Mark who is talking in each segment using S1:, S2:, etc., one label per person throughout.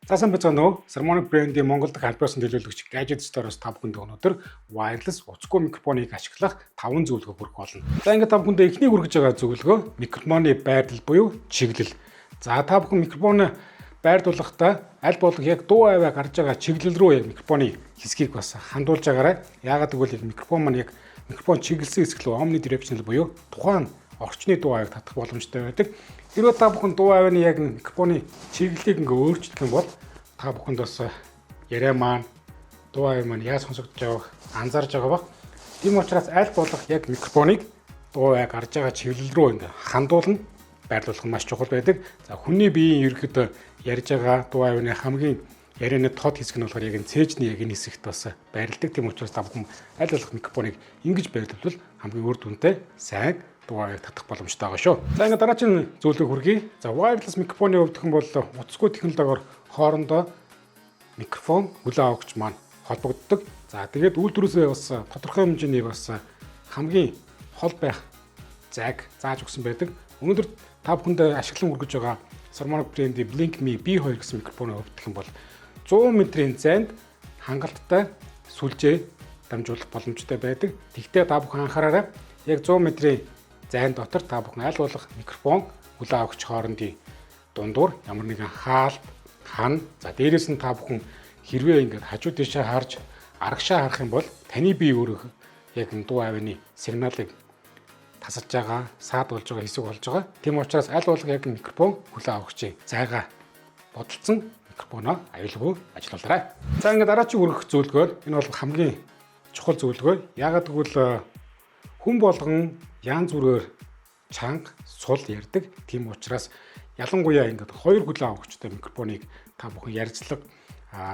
S1: За сайн байна уу? Harmonic brand-ийн Монголд халбарсан төлөөлөгч Gadget Store-оос та бүхэнд өнөөдөр wireless утасгүй микрофоныг ашиглах 5 зөвлөгөө хүргэх болно. За ингээд та бүхэнд эхний хүргэж байгаа зөвлөгөө микрофоны байрлал буюу чиглэл. За та бүхэн микрофон байрлуулахдаа аль болох яг дуу аваа гарч байгаа чиглэл рүү яг микрофоны хэсгийг бас хандуулж агаарай. Яагаад гэвэл яг микрофон маань яг микрофон чиглэсэн хэсэг рүү omnidirectional буюу тухайн орчны дуу авааг татах боломжтой байдаг. Хэрвээ та бүхэн дуу авааны яг микрофоны чиглэлийг ингээ өөрчлөх юм бол та бүхэнд бас яриа маань дуу аваа маань яаж сонсогдож байгааг анзаарж байгаа бах. Тийм учраас аль болох яг микрофоныг дуу аваа гарч байгаа чиглэл рүү ингээ хандуулна байрлуулах нь маш чухал байдаг. За хүний биеийн ерөөд ярьж байгаа дуу авааны хамгийн ярианы тод хэсэг нь болохоор яг энэ цээжний яг энэ хэсэгт бас байрладаг. Тийм учраас та бүхэн аль болох микрофоныг ингэж байрлуулбал хамгийн үр дүнтэй сайн дуу авааг татах боломжтой байгаа шүү. За ингээд дараагийн зөвлөгөө хүргэе. За wireless микрофоны хувьд гэх юм бол утасгүй технологиор хоорондоо микрофон хүлээн авахч маань холбогддог. За тэгээд үйлдвэрөөсөө бас тодорхой хэмжээний бас хамгийн хол байх зайг зааж өгсөн байдаг. Өнөөдөр та бүхэнд ашиглан хүргэж байгаа Harmonic brand-ийн BlinkMe B2 гэсэн микрофоны хувьд гэх юм бол 100 м-ийн зайд хангалттай сүлжээ дамжуулах боломжтой байдаг. Тэгвэл та бүхэн анхаараарай. Яг 100 м-ийн зайн дотор та бүхэн аль болох микрофон хүлээн авахч хоорондын дундуур ямар нэгэн хаалт, хан, за дээрээс нь та бүхэн хэрвээ ингээд хажуу тийшээ харж арагшаа харах юм бол таны бие өөрөө яг дуу авааны сигналыг тасалж байгаа, саадуулж байгаа хэсэг болж байгаа. Тийм учраас аль болох яг микрофон хүлээн авахчийн зайгаа бодолцсон микрофоноо аюулгүй ажиллуулаарай. За ингээд дараагийн өргөх зөвлөгөө энэ бол хамгийн чухал зөвлөгөө. Яагаад гэвэл хүн болгон янз бүрээр чанга, сул ярьдаг. Тийм учраас ялангуяа ингээд хоёр хүлээн авахчтай микрофоныг та бүхэн ярилцлага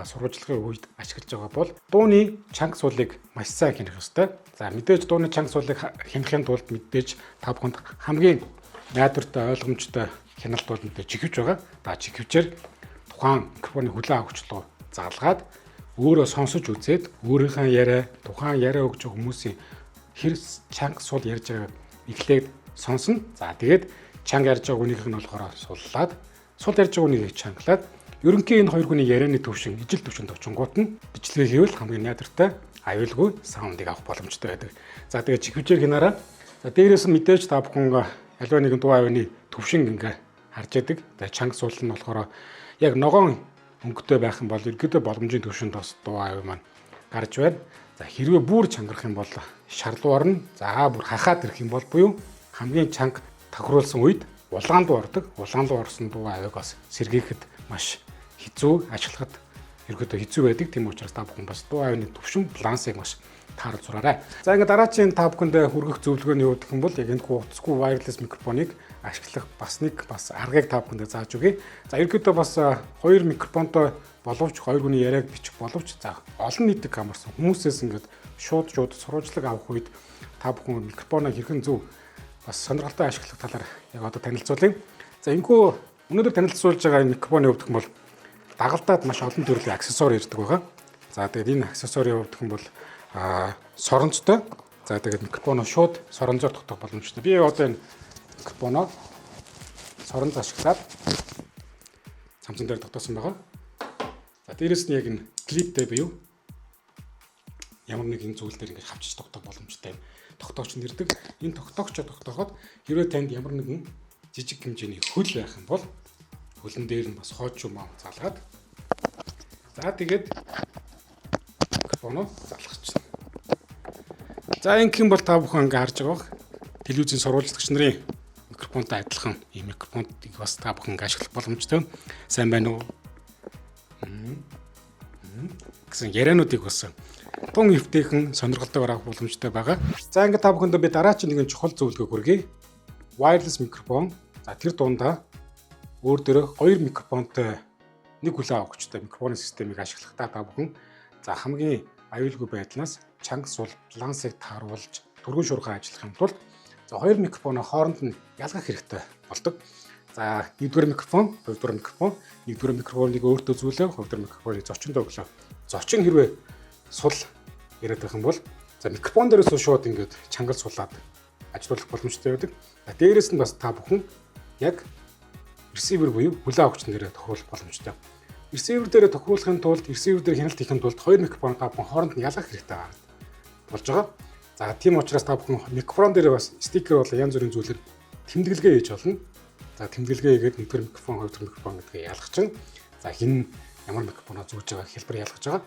S1: сурвалжлагын үед ашиглаж байгаа бол дууны чанга суулыг маш сайн хянах ёстой. За мэдээж дууны чанга суулыг хянахын тулд мэдээж та бүхэнд хамгийн найдвартай ойлгомжтой хяналт бол мэдээж чихвч байгаа. За чихвчээр тухайн микрофоны хүлээн авахч руу залгаад өөрөө сонсож үзээд өөрийнхөө яриа, тухайн яриа өгч байгаа хүмүүсийн хэр чанга суул ярьж байгааг эхлээд сонсно. За тэгээд чанга ярьж байгаа хүнийх нь болохоор суллаад, сул ярьж байгаа хүнийг чангалаад ерөнхийн энэ хоёр хүний ярианы төвшин, ижил төвшөнд очингууд нь бичлэг хийвэл хамгийн найдвартай аюулгүй саундыг авах боломжтой байдаг. За тэгээд чихвчээр хянаараа. За дээрээс нь мэдээж та бүхэн аливаа нэгэн дуу авааны төвшин ингээ харж яадаг. За чанга суул нь болохоор яг ногоон өнгөтэй байх юм бол ерөөдөө боломжийн төвшөнд бас дуу аваа маань гарч байна. За хэрвээ бүр чангарах юм бол шарлуур нь за бүр хахаад ирэх юм бол буюу хамгийн чанга тохируулсан үед улаан дуу ордог. Улаан дуу орсон дуу авааг бас сэргээхэд маш хэцүү, ашиглахад ерөөдөө хэцүү байдаг. Тийм учраас та бүхэн бас дуу авааны төвшин балансыг маш тааруулж зураарай. За ингээд дараагийн та бүхэнд хүргэх зөвлөгөөний хувьд гэх юм бол яг энэ утасгүй wireless микрофоныг ашиглах бас аргыг та бүхэнд зааж өгье. За ерөөдөө бас хоёр микрофонтой боловч хоёр хүний яриаг бичих боловч за олон нийтэд хамарсан хүмүүсээс ингээд шууд сурвалжлага авах үед та бүхэн микрофоноо хэрхэн зөв бас сонирхолтой ашиглах талаар яг одоо танилцуулъя. За энэхүү өнөөдөр танилцуулж байгаа энэ микрофоны хувьд гэх юм бол дагалдаад маш олон төрлийн аксессуар ирдэг байгаа. За тэгээд энэ аксессуарын хувьд гэх юм бол соронцтой. За тэгээд микрофоноо шууд соронзоор тогтоох боломжтой. Би одоо энэ микрофоноо соронз ашиглаад цамцан дээр тогтоосон байгаа. За дээрэс нь яг энэ клиптэй буюу ямар нэгэн зүйл дээр ингэж хавчиж тогтоох боломжтой тогтоогч нэрдэг. Энэ тогтоогчоо тогтооход хэрвээ танд ямар нэгэн жижиг хэмжээний хөл байх юм бол хөлн дээр нь бас хойч юм залгаад за тэгээд микрофоноо залгахчихна. За ингэх юм бол та бүхэн ингээ харж байгаа. Телевизийн сурвалжлагч нарын микрофонтой адилхан ийм микрофоныг бас та бүхэн ашиглах боломжтой. Сайн байна уу? Гэсэн яриануудыг бас тун эвтэйхэн сонирхолтойгоор авах боломжтой байгаа. За ингээд та бүхэнд би дараагийн нэгэн чухал зөвлөгөө хүргэе. Wireless микрофон. За тэр дундаа өөр дөрөө хоёр микрофонтой нэг хүлээн авахчтай микрофоны системийг ашиглахдаа та бүхэн за хамгийн аюулгүй байдлаас чанга сул балансыг тааруулж түргэн шуурхай ажиллах юм бол за хоёр микрофоны хооронд нь ялгах хэрэгтэй болдог. За нэгдүгээр микрофон, хоёрдугаар микрофон, нэгдүгээр микрофоныг өөртөө зүүлээ, хоёрдугаар микрофоныг зочиндөө өглөө. Зочин хэрвээ сул яриад байх юм бол за микрофон дээрээс шууд ингээд чангал суулаад ажиллах боломжтой байдаг. Дээрээс нь бас та бүхэн яг ресивер буюу хүлээн авахч нэрээр тохируулах боломжтой. Receiver дээр тохируулахын тулд receiver дээр хяналт хийхин тулд хоёр микрофон та бүхэн хооронд нь ялгах хэрэгтэй болж байгаа. За тийм учраас та бүхэн микрофон дээр бас стикер бол янз бүрийн зүйлээр тэмдэглэгээ хийж болно. За тэмдэглэгээ хийгээд нэгдүгээр микрофон, хоёрдугаар микрофон гэдгийг ялгах чинь. За хин ямар микрофоноо зүүж байгаа хэлбэр ялгаж байгаа.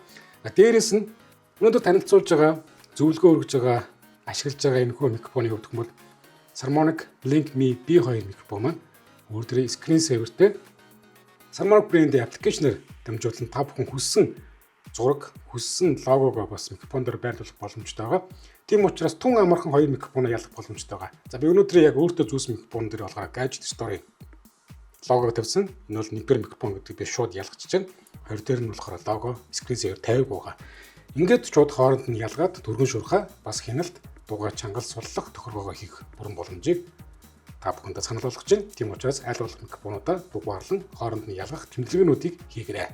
S1: Дээрээс нь өнөөдөр танилцуулж байгаа, зөвлөгөө өргөж байгаа, ашиглаж байгаа энэ хөө микрофоны хувьд бол Saramonic Link Me B2 микрофон маань өөрөөр screen saver-тэй Saramonic брэндийн аппликейшнээр дамжуулан та бүхэн хүссэн зураг, хүссэн логогоо бас микрофон дээр байрлуулах боломжтой байгаа. Тийм учраас тун амархан хоёр микрофоноо ялгах боломжтой байгаа. За би өнөөдөр яг өөртөө зүүсэн микрофон дээр болохоор Gadget Story лого тавьсан. Энэ бол нэгдүгээр микрофон гэдэг би шууд ялгачих чинь. Хоёр дээр нь болохоор лого, screen saver тавиаг байгаа. Ингээд шууд хооронд нь ялгаад түргэн шуурхаа бас хяналт, дугаар чангал суллах тохиргоогоо хийх бүрэн боломжийг та бүхэндээ санал болгож байна. Тийм учраас аль болох микрофонуудаа дугаарлан хооронд нь ялгах тэмдэглэгээнүүдийг хийгээрэй.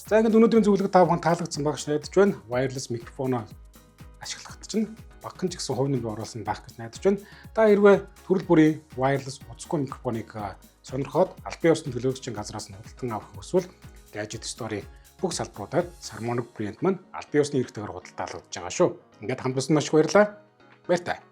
S1: За ингээд өнөөдрийн зөвлөгөө та бүхэнд таалагдсан байх гэж найдаж байна. Wireless микрофоноо ашиглахад чинь багхан ч гэсэн хувь нэмэр оруулсан байх гэж найдаж байна. Та хэрвээ төрөл бүрийн wireless утасгүй микрофоныг сонирхоод албан ёсны төлөөлөгчийн газраас нь худалдан авах хүсвэл Gadget Story бүх салбаруудаар Saramonic брэнд маань албан ёсны хэрэгтэйгээр худалдаалагдж байгаа шүү. Ингээд хамт байсан маш их баярлалаа. Баяртай.